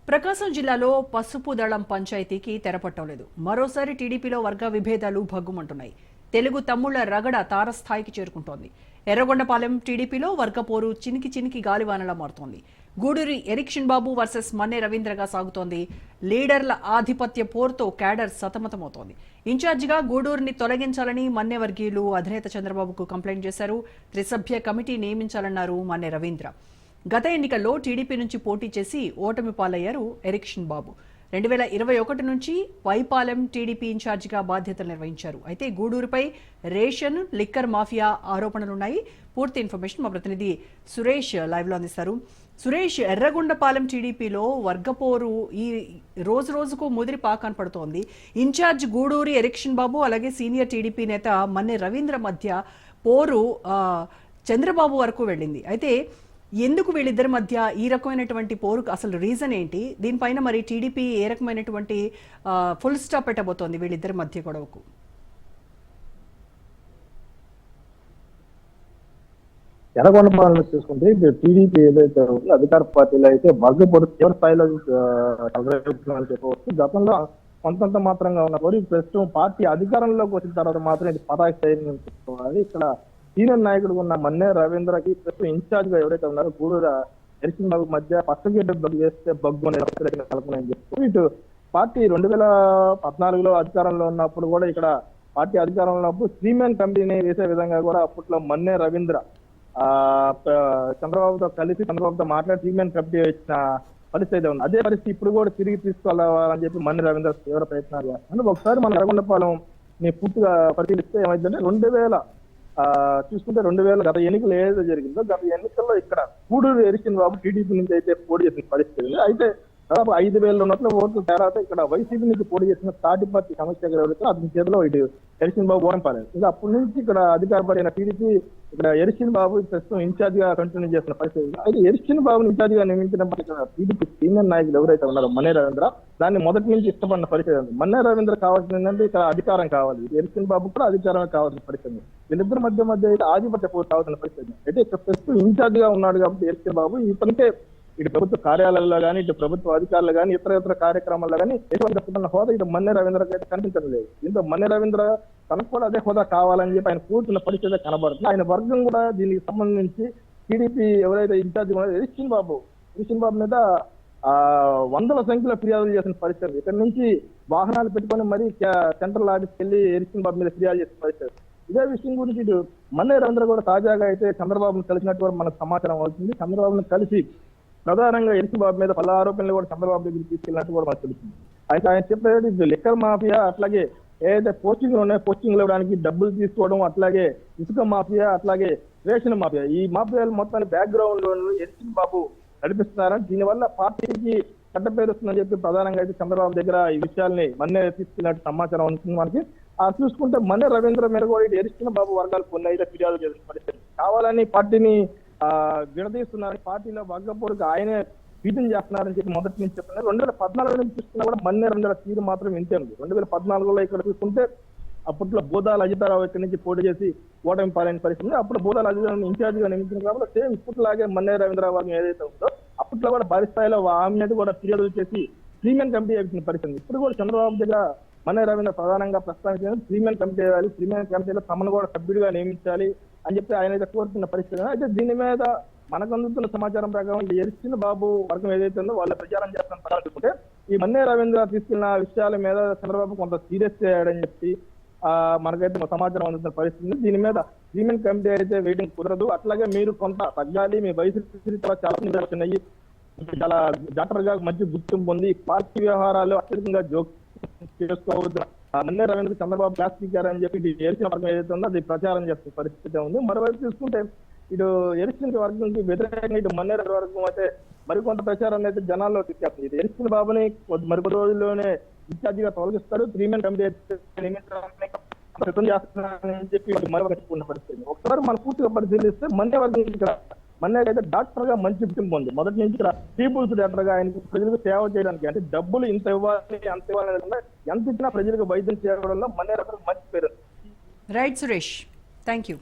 ప్రకాశం జిల్లాలో పసుపు దళం పంచాయతీకి తెరపట్టలేదు. మరోసారి టీడీపీలో వర్గ విభేదాలు భగ్గుమంటున్నాయి. తెలుగు తమ్ముళ్ల రగడ తారస్థాయికి చేరుకుంటోంది. ఎర్రగొండపాలెం టీడీపీలో వర్గపోరు చినికి గాలివానలా మారుతోంది. గూడూరి ఎరిక్షన్ బాబు వర్సెస్ మన్నె రవీంద్రగా సాగుతోంది. లీడర్ల ఆధిపత్య పోరుతో క్యాడర్ సతమతమవుతోంది. ఇన్ఛార్జిగా గూడూరిని తొలగించాలని మన్నె వర్గీయులు అధినేత చంద్రబాబుకు కంప్లైంట్ చేశారు. త్రిసభ్య కమిటీ నియమించాలన్నారు మన్నె రవీంద్ర. గత ఎన్నికల్లో టీడీపీ నుంచి పోటీ చేసి ఓటమి పాలయ్యారు ఎరిక్షన్ బాబు. 2021 నుంచి వైపాలెం టీడీపీ ఇన్ఛార్జిగా బాధ్యతలు నిర్వహించారు. అయితే గూడూరుపై రేషన్, లిక్కర్ మాఫియా ఆరోపణలున్నాయి. పూర్తి ఇన్ఫర్మేషన్ మా ప్రతినిధి సురేష్ లైవ్లో అందిస్తారు. సురేష్, ఎర్రగొండపాలెం టీడీపీలో వర్గపోరు ఈ రోజు రోజుకు ముదిరి పాకాన్ పడుతోంది. ఇన్ఛార్జ్ గూడూరి ఎరిక్షన్ బాబు అలాగే సీనియర్ టీడీపీ నేత మన్నె రవీంద్ర మధ్య పోరు చంద్రబాబు వరకు వెళ్ళింది. అయితే ఎందుకు వీళ్ళిద్దరి మధ్య ఈ రకమైనటువంటి పోరుకు అసలు రీజన్ ఏంటి? దీనిపైన మరి టీడీపీ ఏ రకమైనటువంటి ఫుల్ స్టాప్ పెట్టబోతోంది వీళ్ళిద్దరి మధ్య గొడవకు? ఎర్రగొండపాలెంలో చూసుకుంటే టీడీపీ ఏదైతే ఉందో అధికార పార్టీలో అయితే వర్గపోరు తీవ్ర స్థాయిలో చెప్పవచ్చు. గతంలో కొంతంత మాత్రంగా ఉన్నప్పుడు ప్రస్తుతం పార్టీ అధికారంలోకి వచ్చిన తర్వాత మాత్రం ఇది పతాక స్థాయిని చెప్పుకోవాలి. ఇక్కడ సీనియర్ నాయకుడు ఉన్న మన్నె రవీంద్రకి ప్రస్తుతం ఇన్ఛార్జ్ గా ఎవరైతే ఉన్నారో గూడూరు ఎరిక్షన్ బాబు మధ్య పచ్చగడ్డ చేస్తే బగ్గు కలుపునని చెప్తూ ఇటు పార్టీ 2014లో అధికారంలో ఉన్నప్పుడు కూడా ఇక్కడ పార్టీ అధికారంలో ఉన్నప్పుడు శ్రీమెన్ కమిటీని వేసే విధంగా కూడా అప్పట్లో మన్నె రవీంద్ర చంద్రబాబుతో కలిసి చంద్రబాబుతో మాట్లాడి శ్రీమెన్ కమిటీ ఇచ్చిన పరిస్థితి ఉంది. అదే పరిస్థితి ఇప్పుడు కూడా తిరిగి తీసుకెళ్లాలని చెప్పి మన్నె రవీంద్ర తీవ్ర ప్రయత్నాలు చేస్తున్నారు. ఒకసారి మన ఎర్రగొండపాలెం పూర్తిగా పరిశీలిస్తే ఏమైందంటే 2000 చూసుకుంటే 2000 గత ఎన్నికలు ఏదైతే జరిగిందో గత ఎన్నికల్లో ఇక్కడ గూడూరు ఎరిక్షన్ బాబు టీడీపీ నుంచి అయితే పోటీ చేసిన పరిస్థితి. అయితే దాదాపు 5,000 ఉన్నట్లు ఓట్లు తేడాతో ఇక్కడ వైసీపీ నుంచి పోటీ చేసిన తాటిపత్తి సమస్య ఎవరైతే అతని చేతిలో ఇటు ఎరిక్షన్ బాబు ఓడం పాలేదు. ఇంకా అప్పటి నుంచి ఇక్కడ అధికార పడిన టీడీపీ ఇక్కడ ఎరిక్షన్ బాబు ప్రస్తుతం ఇన్ఛార్జ్ గా కంటిన్యూ చేసిన పరిస్థితి. అయితే ఎరిక్షన్ బాబుని ఇన్ఛార్జ్ గా నియమించినప్పటికీ ఇక్కడ టీడీపీ సీనియర్ నాయకులు ఎవరైతే ఉన్నారో మన్నె రవీంద్ర దాన్ని మొదటి నుంచి ఇష్టపడిన పరిస్థితి ఉంది. మన్నె రవీంద్ర కావాల్సింది ఏంటంటే ఇక్కడ అధికారం కావాలి, ఎరిక్షన్ బాబు కూడా అధికారమే కావాల్సిన పరిస్థితి. వీళ్ళిద్దరి మధ్య అయితే ఆధిపత్య పోటీ కావాల్సిన పరిస్థితి. అయితే ఇక్కడ ప్రస్తుతం ఇన్ఛార్జ్ గా ఉన్నాడు కాబట్టి ఎరిక్షన్ బాబు ఇతనికే ఇటు ప్రభుత్వ కార్యాలయాల్లో కానీ ఇటు ప్రభుత్వ అధికారులు కానీ ఇతర కార్యక్రమాల్లో కానీ ఎటువంటి హోదా ఇటు మన్నె రవీంద్రకి అయితే కనిపించడం లేదు. దీంతో మన్నె రవీంద్ర తనకు కూడా అదే హోదా కావాలని చెప్పి ఆయన కూర్చున్న పరిస్థితి కనబడుతుంది. ఆయన వర్గం కూడా దీనికి సంబంధించి టీడీపీ ఎవరైతే ఇన్ఛార్జ్ ఎరిక్షన్ బాబు మీద వందల సంఖ్యలో ఫిర్యాదులు చేసిన పరిస్థితి. ఇక్కడ నుంచి వాహనాలు పెట్టుకొని మరీ సెంట్రల్ ఆఫీస్కి వెళ్ళి ఎరిక్షన్ బాబు మీద ఫిర్యాదు చేసిన పరిస్థితి. ఇదే విషయం గురించి ఇటు మన్నె రవీంద్ర కూడా తాజాగా అయితే చంద్రబాబును కలిసినట్టు కూడా మనకు సమాచారం అవుతుంది. చంద్రబాబును కలిసి ప్రధానంగా ఎరిక్షన్ బాబు మీద పలు ఆరోపణలు కూడా చంద్రబాబు దగ్గరికి తీసుకెళ్ళినట్టు కూడా మనకు తెలుస్తుంది. అయితే ఆయన చెప్పేది లిక్కర్ మాఫియా, అట్లాగే ఏదైతే పోస్టింగ్లు ఉన్నాయో పోస్టింగ్లు ఇవ్వడానికి డబ్బులు తీసుకోవడం, అట్లాగే ఇసుక మాఫియా, అట్లాగే రేషన్ మాఫియా, ఈ మాఫియాలు మొత్తాన్ని బ్యాక్గ్రౌండ్ లో ఎరిక్షన్ బాబు నడిపిస్తున్నారని దీనివల్ల పార్టీకి చెడ్డ పేరు వస్తుందని చెప్పి ప్రధానంగా అయితే చంద్రబాబు దగ్గర ఈ విషయాల్ని మన్నె తీసుకెళ్ళినట్టు సమాచారం ఉంటుంది మనకి. చూసుకుంటే మన్నె రవీంద్ర మీద కూడా ఇటు ఎరిక్షన్ బాబు వర్గాలు కొన్ని అయితే ఫిర్యాదు చేసిన పరిస్థితి. కావాలని పార్టీని విడదీస్తున్నారని పార్టీలో వర్గపోరుగా ఆయనే పీఠం చేస్తున్నారని చెప్పి మొదటి నుంచి చెప్తున్నారు. 2014 నుంచి చూసుకున్నా కూడా మన్నె రవీంద్ర తీరు మాత్రం ఇంతే ఉంది. 2014లో ఇక్కడ చూసుకుంటే అప్పట్లో బోదాల అజితారావు ఇక్కడి నుంచి పోటీ చేసి ఓటమి పాలైన పరిస్థితి. అప్పుడు బోదాల అజితారావు ఇన్ఛార్జ్ గా నియమించిన కాబట్టి సేమ్ ఇప్పటిలాగే మన్నె రవీంద్ర వర్గం ఏదైతే ఉందో అప్పట్లో కూడా భారీ స్థాయిలో ఆమె మీద కూడా ఫిర్యాదులు చేసి శ్రీమెన్ కమిటీ వేసిన పరిస్థితి. ఇప్పుడు కూడా చంద్రబాబు దగ్గర మన్నె రవీంద్ర ప్రధానంగా ప్రస్తావించారు. శ్రీమెన్ కమిటీ వేయాలి, శ్రీమెన్ కమిటీలో తమను కూడా సభ్యుడిగా నియమించాలి అని చెప్పి ఆయన అయితే కోరుతున్న పరిస్థితి. అయితే దీని మీద మనకు అందుతున్న సమాచారం ప్రకారం ఎరిక్షన్ బాబు వర్గం ఏదైతే ఉందో వాళ్ళు ప్రచారం చేస్తున్న పరాడుకుంటే ఈ మన్నె రవీంద్ర తీసుకెళ్లిన విషయాల మీద చంద్రబాబు కొంత సీరియస్ అయ్యాడని చెప్పి మనకైతే సమాచారం అందుతున్న పరిస్థితి. దీని మీద శ్రీమెన్ కమిటీ అయితే వేయడం కుదరదు, అట్లాగే మీరు కొంత తగ్గాలి, మీ వయసు చాలా ఉన్నాయి, చాలా డాక్టర్ గా మంచి గుర్తింపు ఉంది, పార్టీ వ్యవహారాలు అత్యధికంగా చేసుకోవద్దు, మన్నె రవీంద్ర చంద్రబాబు ప్లాస్టిక్ అని చెప్పి ఎరిక్షన్ వర్గం ఏదైతే ఉందో అది ప్రచారం చేస్తున్న పరిస్థితి ఉంది. మరోవైపు చూసుకుంటే ఇటు ఎరిక్షన్ వర్గంకి వ్యతిరేకంగా ఇటు మన్నె వర్గం అయితే మరికొంత ప్రచారాన్ని అయితే జనాల్లో తీసుకెళ్తుంది. ఇది ఎరిక్షన్ బాబుని మరికొద్ది రోజుల్లోనే ఇన్ఛార్జ్ గా తొలగిస్తారు, శ్రీమెన్ కమిటీ నియమించడానికి చేస్తున్నారని చెప్పి మరొక చెప్పుకున్న పరిస్థితి. ఒకసారి మనం పూర్తిగా పరిశీలిస్తే మన్నె వర్గం ఇక్కడ మన్నెకి అయితే డాక్టర్ గా మంచి గుర్తింపు ఉంది. మొదటి నుంచి ఇక్కడ పీపుల్స్ డాక్టర్ గా ఆయనకు ప్రజలకు సేవ చేయడానికి అంటే డబ్బులు ఇంత ఇవ్వాలి అంత ఇవ్వాలి ఎంత ఇచ్చినా ప్రజలకు వైద్యం చేయడంలో మన్నె మంచి పేరు. Right Suresh, thank you.